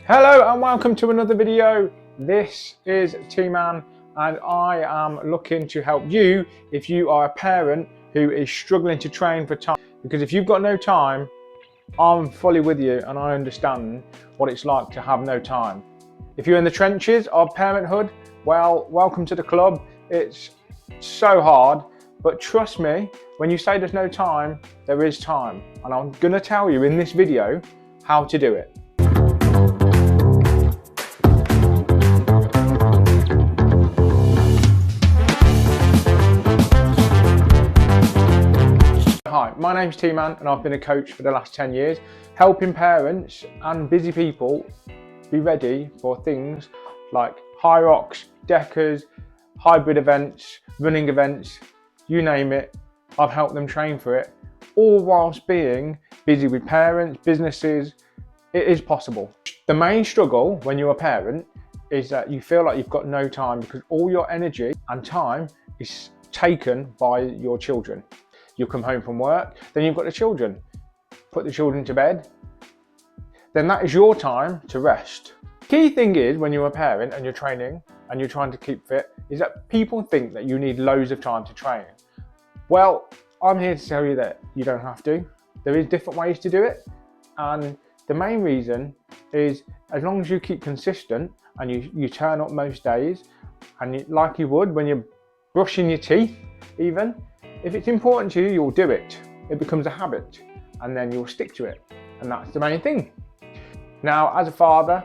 Hello and welcome to another video. This is T-Man and I am looking to help you if you are a parent who is struggling to train for time. Because if you've got no time, I'm fully with you and I understand what it's like to have no time. If you're in the trenches of parenthood, well, welcome to the club. It's so hard, but trust me, when you say there's no time, there is time. And I'm gonna tell you in this video how to do it. Hi, my name's T-Man and I've been a coach for the last 10 years, helping parents and busy people be ready for things like high rocks, deckers, hybrid events, running events, you name it. I've helped them train for it, all whilst being busy with parents, businesses. It is possible. The main struggle when you're a parent is that you feel like you've got no time because all your energy and time is taken by your children. You come home from work, then you've got the children. Put the children to bed, then that is your time to rest. Key thing is when you're a parent and you're training and you're trying to keep fit is that people think that you need loads of time to train. Well, I'm here to tell you that you don't have to. There is different ways to do it, and the main reason is as long as you keep consistent and you turn up most days and like you would when you're brushing your teeth even, if it's important to you, you'll do it. It becomes a habit and then you'll stick to it. And that's the main thing. Now, as a father,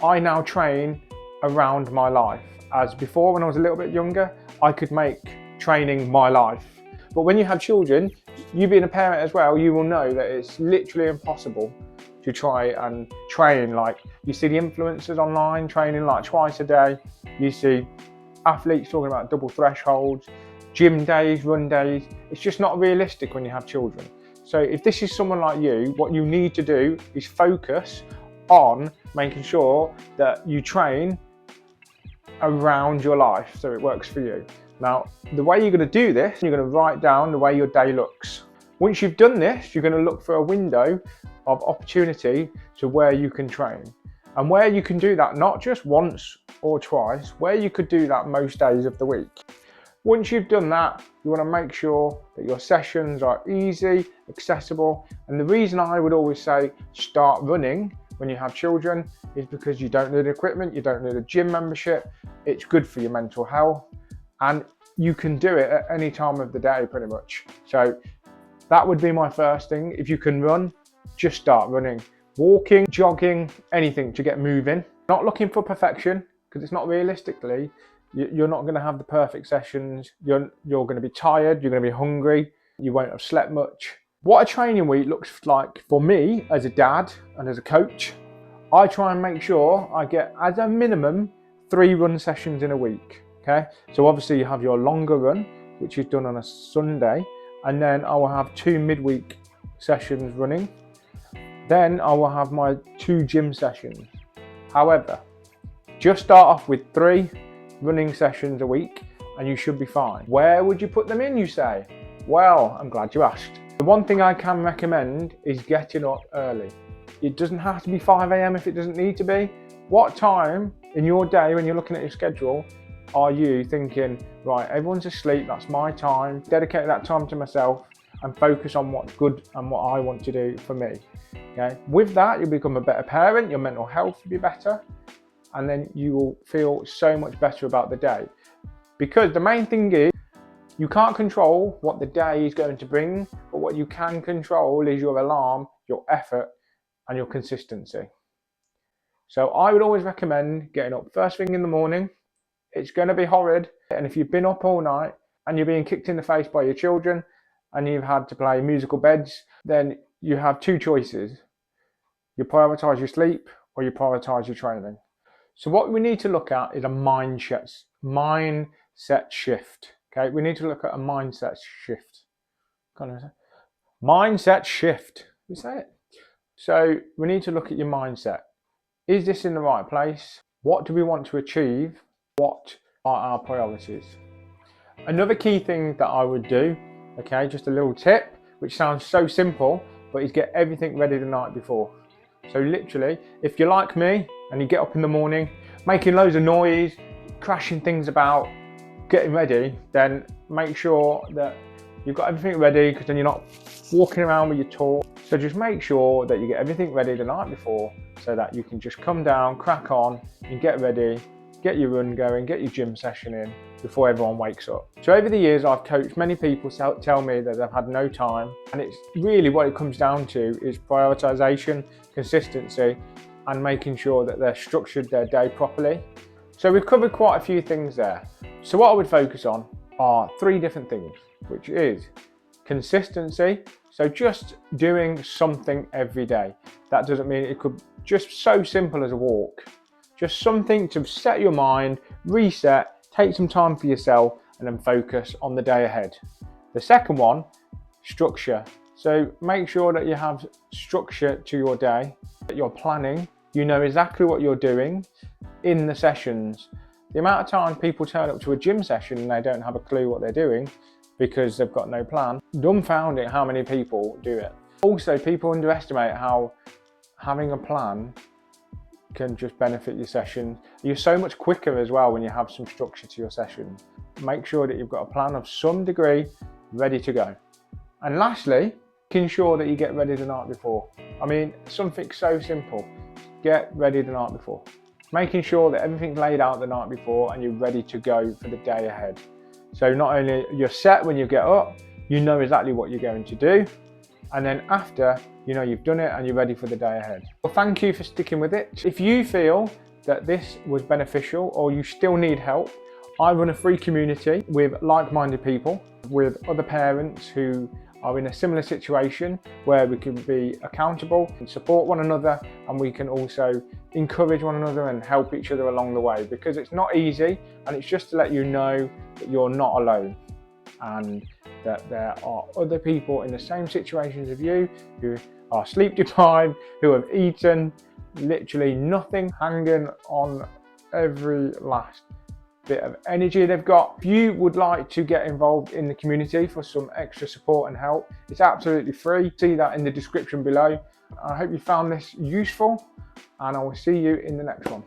I now train around my life. As before, when I was a little bit younger, I could make training my life. But when you have children, you being a parent as well, you will know that it's literally impossible to try and train. Like you see the influencers online training like twice a day. You see athletes talking about double thresholds, gym days, run days. It's just not realistic when you have children. So if this is someone like you, what you need to do is focus on making sure that you train around your life so it works for you. Now, the way you're going to do this, you're going to write down the way your day looks. Once you've done this, you're going to look for a window of opportunity to where you can train. And where you can do that not just once or twice, where you could do that most days of the week. Once you've done that, you want to make sure that your sessions are easy, accessible. And the reason I would always say start running when you have children is because you don't need equipment, you don't need a gym membership. It's good for your mental health and you can do it at any time of the day pretty much. So that would be my first thing. If you can run, just start running. Walking, jogging, anything to get moving. Not looking for perfection because it's not realistically. You're not going to have the perfect sessions. You're going to be tired. You're going to be hungry. You won't have slept much. What a training week looks like for me as a dad and as a coach, I try and make sure I get as a minimum 3 run sessions in a week. Okay, so obviously you have your longer run, which is done on a Sunday, and then I will have 2 midweek sessions running. Then I will have my 2 gym sessions. However, just start off with 3 running sessions a week and you should be fine. Where would you put them in, you say? Well, I'm glad you asked. The one thing I can recommend is getting up early. It doesn't have to be 5 a.m. if it doesn't need to be. What time in your day when you're looking at your schedule are you thinking, right, everyone's asleep, that's my time, dedicate that time to myself and focus on what's good and what I want to do for me. Okay? With that, you'll become a better parent, your mental health will be better, and then you will feel so much better about the day. Because the main thing is, you can't control what the day is going to bring, but what you can control is your alarm, your effort, and your consistency. So I would always recommend getting up first thing in the morning. It's going to be horrid, and if you've been up all night and you're being kicked in the face by your children and you've had to play musical beds, then you have 2 choices. You prioritise your sleep or you prioritise your training. So what we need to look at is a mindset shift. Okay, we need to look at a mindset shift. Mindset shift. We say it. So we need to look at your mindset. Is this in the right place? What do we want to achieve? What are our priorities? Another key thing that I would do, okay, just a little tip, which sounds so simple, but is get everything ready the night before. So literally, if you're like me and you get up in the morning, making loads of noise, crashing things about, getting ready, then make sure that you've got everything ready, because then you're not walking around with your torch. So just make sure that you get everything ready the night before, so that you can just come down, crack on, and get ready, get your run going, get your gym session in before everyone wakes up. So over the years, I've coached many people tell me that they've had no time, and it's really what it comes down to is prioritization, consistency, and making sure that they're structured their day properly. So we've covered quite a few things there. So what I would focus on are 3 different things, which is consistency. So just doing something every day. That doesn't mean it could just so simple as a walk. Just something to set your mind, reset, take some time for yourself, and then focus on the day ahead. The second one, structure. So make sure that you have structure to your day, that you're planning, you know exactly what you're doing in the sessions. The amount of time people turn up to a gym session and they don't have a clue what they're doing because they've got no plan. Dumbfounding how many people do it. Also, people underestimate how having a plan can just benefit your session. You're so much quicker as well when you have some structure to your session. Make sure that you've got a plan of some degree ready to go. And lastly, making sure that you get ready the night before. I mean, something so simple. Get ready the night before. Making sure that everything's laid out the night before and you're ready to go for the day ahead. So not only you're set when you get up, you know exactly what you're going to do, and then after, you know you've done it and you're ready for the day ahead. Well, thank you for sticking with it. If you feel that this was beneficial or you still need help, I run a free community with like-minded people, with other parents who are in a similar situation, where we can be accountable and support one another, and we can also encourage one another and help each other along the way, because it's not easy, and it's just to let you know that you're not alone and that there are other people in the same situations as you who are sleep deprived, who have eaten literally nothing, hanging on every last bit of energy they've got. If you would like to get involved in the community for some extra support and help, it's absolutely free. See that in the description below. I hope you found this useful, and I will see you in the next one.